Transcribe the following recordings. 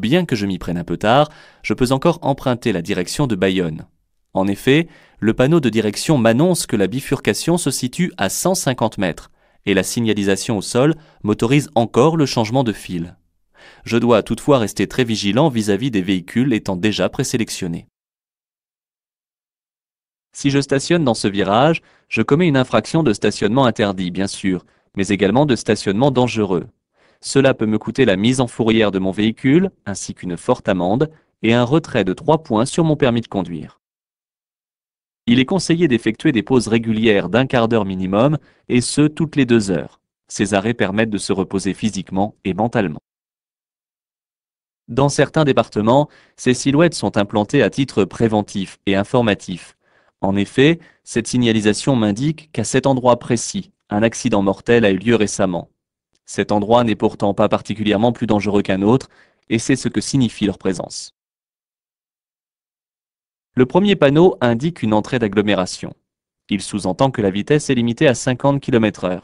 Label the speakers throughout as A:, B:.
A: bien que je m'y prenne un peu tard, je peux encore emprunter la direction de Bayonne. En effet, le panneau de direction m'annonce que la bifurcation se situe à 150 mètres et la signalisation au sol m'autorise encore le changement de fil. Je dois toutefois rester très vigilant vis-à-vis des véhicules étant déjà présélectionnés. Si je stationne dans ce virage, je commets une infraction de stationnement interdit, bien sûr, mais également de stationnement dangereux. Cela peut me coûter la mise en fourrière de mon véhicule, ainsi qu'une forte amende, et un retrait de 3 points sur mon permis de conduire. Il est conseillé d'effectuer des pauses régulières d'1 quart d'heure minimum, et ce, toutes les 2 heures. Ces arrêts permettent de se reposer physiquement et mentalement. Dans certains départements, ces silhouettes sont implantées à titre préventif et informatif. En effet, cette signalisation m'indique qu'à cet endroit précis, un accident mortel a eu lieu récemment. Cet endroit n'est pourtant pas particulièrement plus dangereux qu'un autre, et c'est ce que signifie leur présence. Le premier panneau indique une entrée d'agglomération. Il sous-entend que la vitesse est limitée à 50 km/h.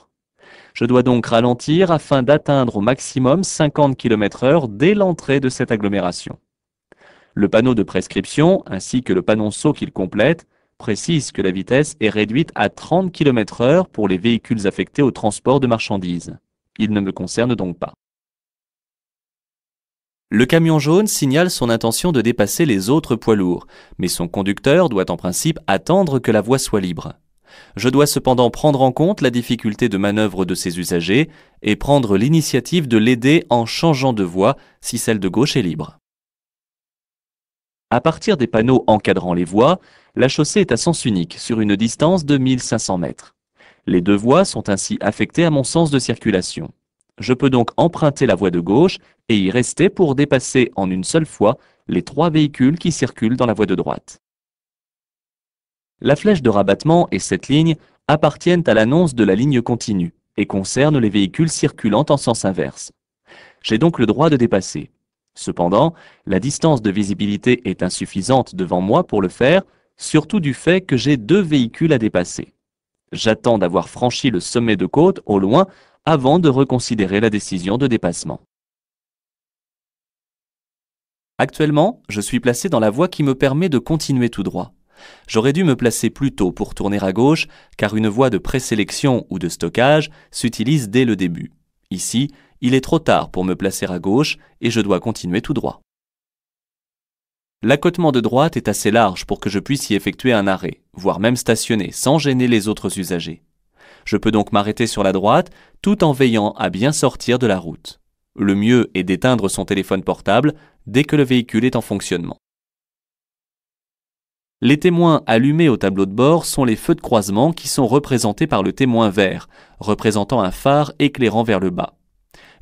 A: Je dois donc ralentir afin d'atteindre au maximum 50 km/h dès l'entrée de cette agglomération. Le panneau de prescription, ainsi que le panonceau qu'il complète, précise que la vitesse est réduite à 30 km/h pour les véhicules affectés au transport de marchandises. Il ne me concerne donc pas. Le camion jaune signale son intention de dépasser les autres poids lourds, mais son conducteur doit en principe attendre que la voie soit libre. Je dois cependant prendre en compte la difficulté de manœuvre de ses usagers et prendre l'initiative de l'aider en changeant de voie si celle de gauche est libre. À partir des panneaux encadrant les voies, la chaussée est à sens unique sur une distance de 1500 mètres. Les 2 voies sont ainsi affectées à mon sens de circulation. Je peux donc emprunter la voie de gauche et y rester pour dépasser en une seule fois les 3 véhicules qui circulent dans la voie de droite. La flèche de rabattement et cette ligne appartiennent à l'annonce de la ligne continue et concernent les véhicules circulant en sens inverse. J'ai donc le droit de dépasser. Cependant, la distance de visibilité est insuffisante devant moi pour le faire, surtout du fait que j'ai 2 véhicules à dépasser. J'attends d'avoir franchi le sommet de côte au loin avant de reconsidérer la décision de dépassement. Actuellement, je suis placé dans la voie qui me permet de continuer tout droit. J'aurais dû me placer plus tôt pour tourner à gauche, car une voie de présélection ou de stockage s'utilise dès le début. Ici, il est trop tard pour me placer à gauche et je dois continuer tout droit. L'accotement de droite est assez large pour que je puisse y effectuer un arrêt, voire même stationner sans gêner les autres usagers. Je peux donc m'arrêter sur la droite tout en veillant à bien sortir de la route. Le mieux est d'éteindre son téléphone portable dès que le véhicule est en fonctionnement. Les témoins allumés au tableau de bord sont les feux de croisement qui sont représentés par le témoin vert, représentant un phare éclairant vers le bas.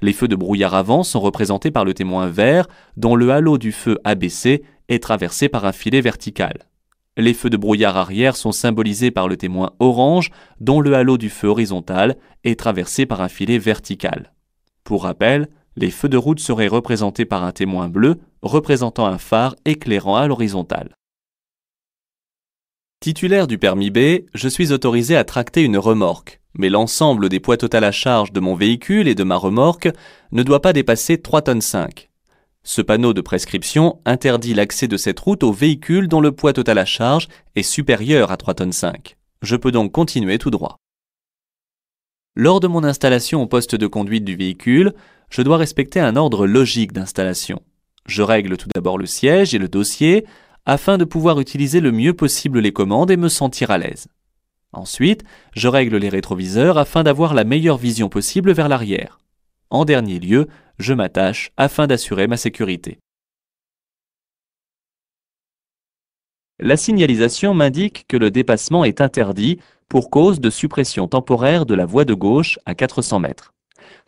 A: Les feux de brouillard avant sont représentés par le témoin vert, dont le halo du feu abaissé est traversé par un filet vertical. Les feux de brouillard arrière sont symbolisés par le témoin orange, dont le halo du feu horizontal est traversé par un filet vertical. Pour rappel, les feux de route seraient représentés par un témoin bleu, représentant un phare éclairant à l'horizontale. Titulaire du permis B, je suis autorisé à tracter une remorque, mais l'ensemble des poids total à charge de mon véhicule et de ma remorque ne doit pas dépasser 3,5 tonnes. Ce panneau de prescription interdit l'accès de cette route aux véhicules dont le poids total à charge est supérieur à 3,5 tonnes. Je peux donc continuer tout droit. Lors de mon installation au poste de conduite du véhicule, je dois respecter un ordre logique d'installation. Je règle tout d'abord le siège et le dossier afin de pouvoir utiliser le mieux possible les commandes et me sentir à l'aise. Ensuite, je règle les rétroviseurs afin d'avoir la meilleure vision possible vers l'arrière. En dernier lieu, je m'attache afin d'assurer ma sécurité. La signalisation m'indique que le dépassement est interdit pour cause de suppression temporaire de la voie de gauche à 400 mètres.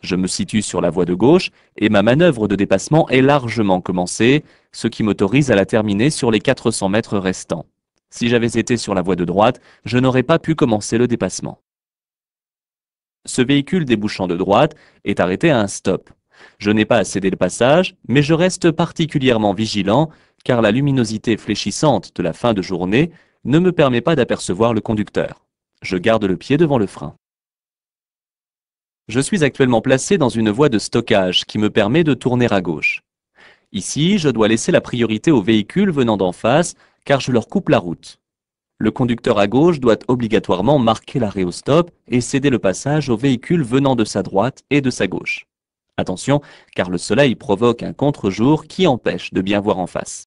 A: Je me situe sur la voie de gauche et ma manœuvre de dépassement est largement commencée, ce qui m'autorise à la terminer sur les 400 mètres restants. Si j'avais été sur la voie de droite, je n'aurais pas pu commencer le dépassement. Ce véhicule débouchant de droite est arrêté à un stop. Je n'ai pas à céder le passage, mais je reste particulièrement vigilant car la luminosité fléchissante de la fin de journée ne me permet pas d'apercevoir le conducteur. Je garde le pied devant le frein. Je suis actuellement placé dans une voie de stockage qui me permet de tourner à gauche. Ici, je dois laisser la priorité aux véhicules venant d'en face, car je leur coupe la route. Le conducteur à gauche doit obligatoirement marquer l'arrêt au stop et céder le passage aux véhicules venant de sa droite et de sa gauche. Attention, car le soleil provoque un contre-jour qui empêche de bien voir en face.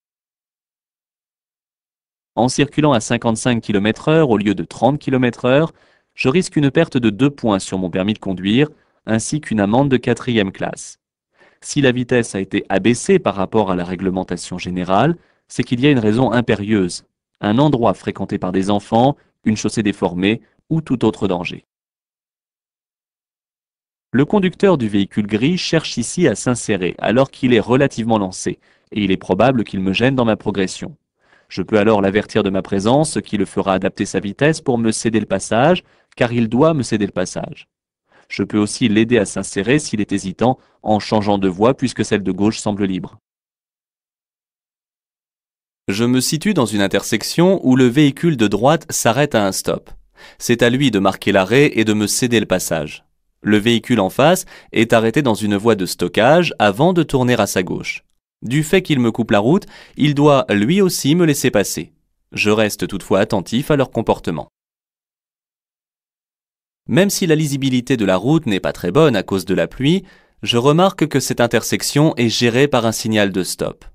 A: En circulant à 55 km/h au lieu de 30 km/h, je risque une perte de 2 points sur mon permis de conduire, ainsi qu'une amende de 4e classe. Si la vitesse a été abaissée par rapport à la réglementation générale, c'est qu'il y a une raison impérieuse, un endroit fréquenté par des enfants, une chaussée déformée ou tout autre danger. Le conducteur du véhicule gris cherche ici à s'insérer alors qu'il est relativement lancé, et il est probable qu'il me gêne dans ma progression. Je peux alors l'avertir de ma présence, ce qui le fera adapter sa vitesse pour me céder le passage, car il doit me céder le passage. Je peux aussi l'aider à s'insérer s'il est hésitant en changeant de voie puisque celle de gauche semble libre. Je me situe dans une intersection où le véhicule de droite s'arrête à un stop. C'est à lui de marquer l'arrêt et de me céder le passage. Le véhicule en face est arrêté dans une voie de stockage avant de tourner à sa gauche. Du fait qu'il me coupe la route, il doit lui aussi me laisser passer. Je reste toutefois attentif à leur comportement. Même si la lisibilité de la route n'est pas très bonne à cause de la pluie, je remarque que cette intersection est gérée par un signal de stop.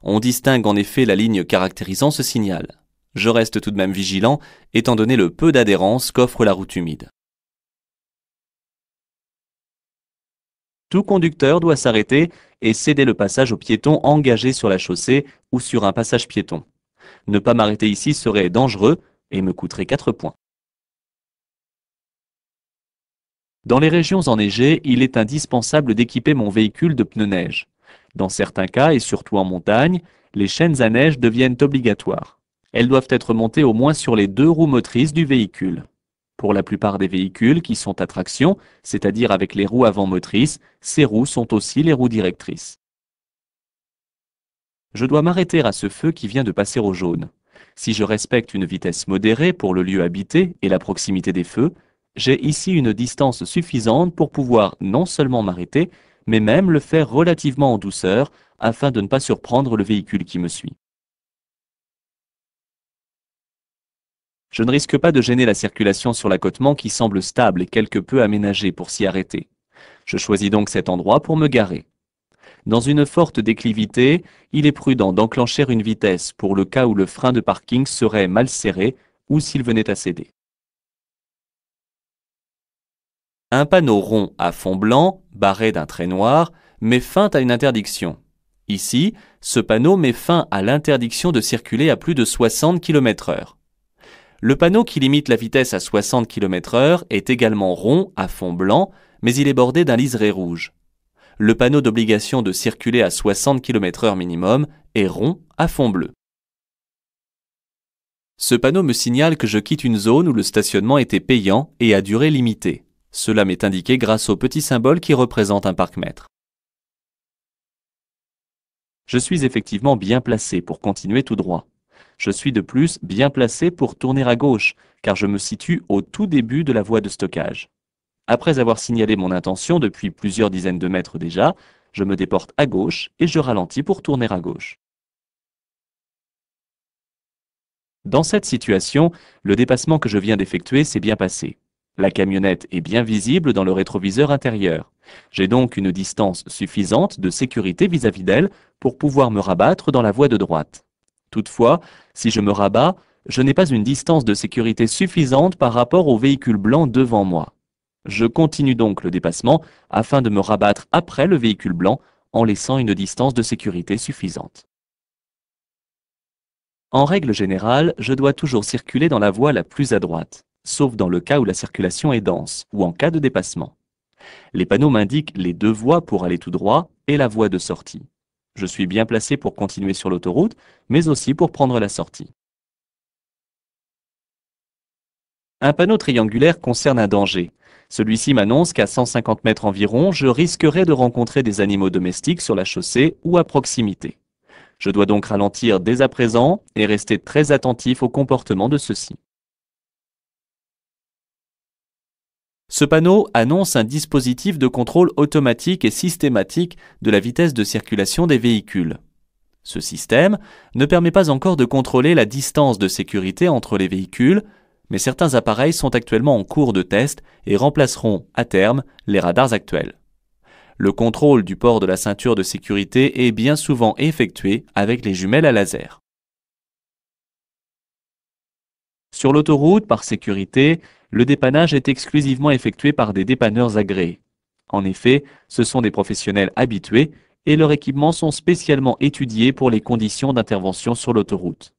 A: On distingue en effet la ligne caractérisant ce signal. Je reste tout de même vigilant, étant donné le peu d'adhérence qu'offre la route humide. Tout conducteur doit s'arrêter et céder le passage aux piétons engagés sur la chaussée ou sur un passage piéton. Ne pas m'arrêter ici serait dangereux et me coûterait 4 points. Dans les régions enneigées, il est indispensable d'équiper mon véhicule de pneus neige. Dans certains cas, et surtout en montagne, les chaînes à neige deviennent obligatoires. Elles doivent être montées au moins sur les 2 roues motrices du véhicule. Pour la plupart des véhicules qui sont à traction, c'est-à-dire avec les roues avant motrices, ces roues sont aussi les roues directrices. Je dois m'arrêter à ce feu qui vient de passer au jaune. Si je respecte une vitesse modérée pour le lieu habité et la proximité des feux, j'ai ici une distance suffisante pour pouvoir non seulement m'arrêter, mais même le faire relativement en douceur afin de ne pas surprendre le véhicule qui me suit. Je ne risque pas de gêner la circulation sur l'accotement qui semble stable et quelque peu aménagé pour s'y arrêter. Je choisis donc cet endroit pour me garer. Dans une forte déclivité, il est prudent d'enclencher une vitesse pour le cas où le frein de parking serait mal serré ou s'il venait à céder. Un panneau rond à fond blanc, barré d'un trait noir, met fin à une interdiction. Ici, ce panneau met fin à l'interdiction de circuler à plus de 60 km/h. Le panneau qui limite la vitesse à 60 km/h est également rond à fond blanc, mais il est bordé d'un liseré rouge. Le panneau d'obligation de circuler à 60 km/h minimum est rond à fond bleu. Ce panneau me signale que je quitte une zone où le stationnement était payant et à durée limitée. Cela m'est indiqué grâce au petit symbole qui représente un parc-mètre. Je suis effectivement bien placé pour continuer tout droit. Je suis de plus bien placé pour tourner à gauche, car je me situe au tout début de la voie de stockage. Après avoir signalé mon intention depuis plusieurs dizaines de mètres déjà, je me déporte à gauche et je ralentis pour tourner à gauche. Dans cette situation, le dépassement que je viens d'effectuer s'est bien passé. La camionnette est bien visible dans le rétroviseur intérieur. J'ai donc une distance suffisante de sécurité vis-à-vis d'elle pour pouvoir me rabattre dans la voie de droite. Toutefois, si je me rabats, je n'ai pas une distance de sécurité suffisante par rapport au véhicule blanc devant moi. Je continue donc le dépassement afin de me rabattre après le véhicule blanc en laissant une distance de sécurité suffisante. En règle générale, je dois toujours circuler dans la voie la plus à droite, sauf dans le cas où la circulation est dense ou en cas de dépassement. Les panneaux m'indiquent les 2 voies pour aller tout droit et la voie de sortie. Je suis bien placé pour continuer sur l'autoroute, mais aussi pour prendre la sortie. Un panneau triangulaire concerne un danger. Celui-ci m'annonce qu'à 150 mètres environ, je risquerais de rencontrer des animaux domestiques sur la chaussée ou à proximité. Je dois donc ralentir dès à présent et rester très attentif au comportement de ceux-ci. Ce panneau annonce un dispositif de contrôle automatique et systématique de la vitesse de circulation des véhicules. Ce système ne permet pas encore de contrôler la distance de sécurité entre les véhicules, mais certains appareils sont actuellement en cours de test et remplaceront, à terme, les radars actuels. Le contrôle du port de la ceinture de sécurité est bien souvent effectué avec les jumelles à laser. Sur l'autoroute, par sécurité, le dépannage est exclusivement effectué par des dépanneurs agréés. En effet, ce sont des professionnels habitués et leurs équipements sont spécialement étudiés pour les conditions d'intervention sur l'autoroute.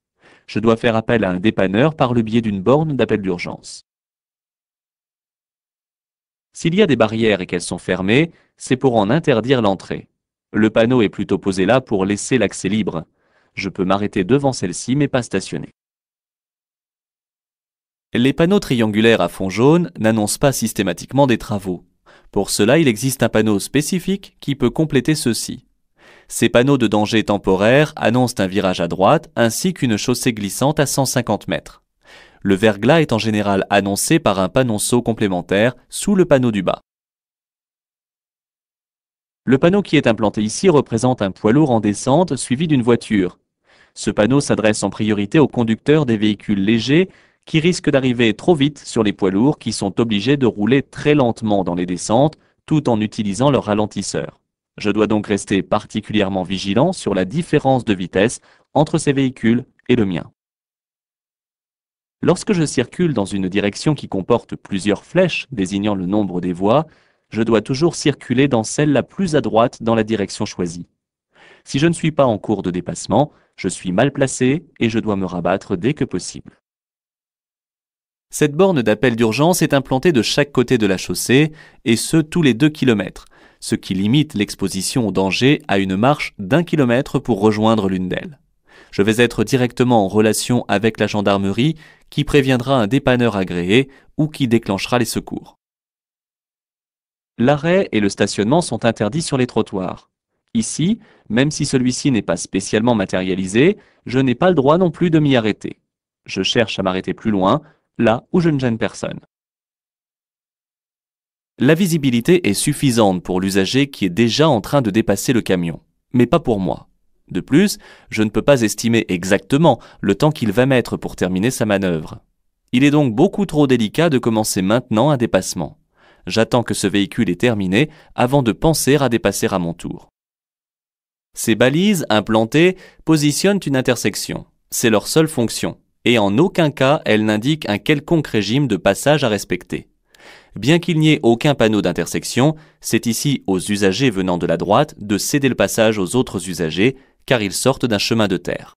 A: Je dois faire appel à un dépanneur par le biais d'une borne d'appel d'urgence. S'il y a des barrières et qu'elles sont fermées, c'est pour en interdire l'entrée. Le panneau est plutôt posé là pour laisser l'accès libre. Je peux m'arrêter devant celle-ci mais pas stationner. Les panneaux triangulaires à fond jaune n'annoncent pas systématiquement des travaux. Pour cela, il existe un panneau spécifique qui peut compléter ceux-ci. Ces panneaux de danger temporaire annoncent un virage à droite ainsi qu'une chaussée glissante à 150 mètres. Le verglas est en général annoncé par un panonceau complémentaire sous le panneau du bas. Le panneau qui est implanté ici représente un poids lourd en descente suivi d'une voiture. Ce panneau s'adresse en priorité aux conducteurs des véhicules légers qui risquent d'arriver trop vite sur les poids lourds qui sont obligés de rouler très lentement dans les descentes tout en utilisant leur ralentisseur. Je dois donc rester particulièrement vigilant sur la différence de vitesse entre ces véhicules et le mien. Lorsque je circule dans une direction qui comporte plusieurs flèches désignant le nombre des voies, je dois toujours circuler dans celle la plus à droite dans la direction choisie. Si je ne suis pas en cours de dépassement, je suis mal placé et je dois me rabattre dès que possible. Cette borne d'appel d'urgence est implantée de chaque côté de la chaussée, et ce tous les 2 km, ce qui limite l'exposition au danger à une marche d'1 km pour rejoindre l'une d'elles. Je vais être directement en relation avec la gendarmerie qui préviendra un dépanneur agréé ou qui déclenchera les secours. L'arrêt et le stationnement sont interdits sur les trottoirs. Ici, même si celui-ci n'est pas spécialement matérialisé, je n'ai pas le droit non plus de m'y arrêter. Je cherche à m'arrêter plus loin, là où je ne gêne personne. La visibilité est suffisante pour l'usager qui est déjà en train de dépasser le camion, mais pas pour moi. De plus, je ne peux pas estimer exactement le temps qu'il va mettre pour terminer sa manœuvre. Il est donc beaucoup trop délicat de commencer maintenant un dépassement. J'attends que ce véhicule est terminé avant de penser à dépasser à mon tour. Ces balises implantées positionnent une intersection. C'est leur seule fonction. Et en aucun cas elles n'indiquent un quelconque régime de passage à respecter. Bien qu'il n'y ait aucun panneau d'intersection, c'est ici aux usagers venant de la droite de céder le passage aux autres usagers car ils sortent d'un chemin de terre.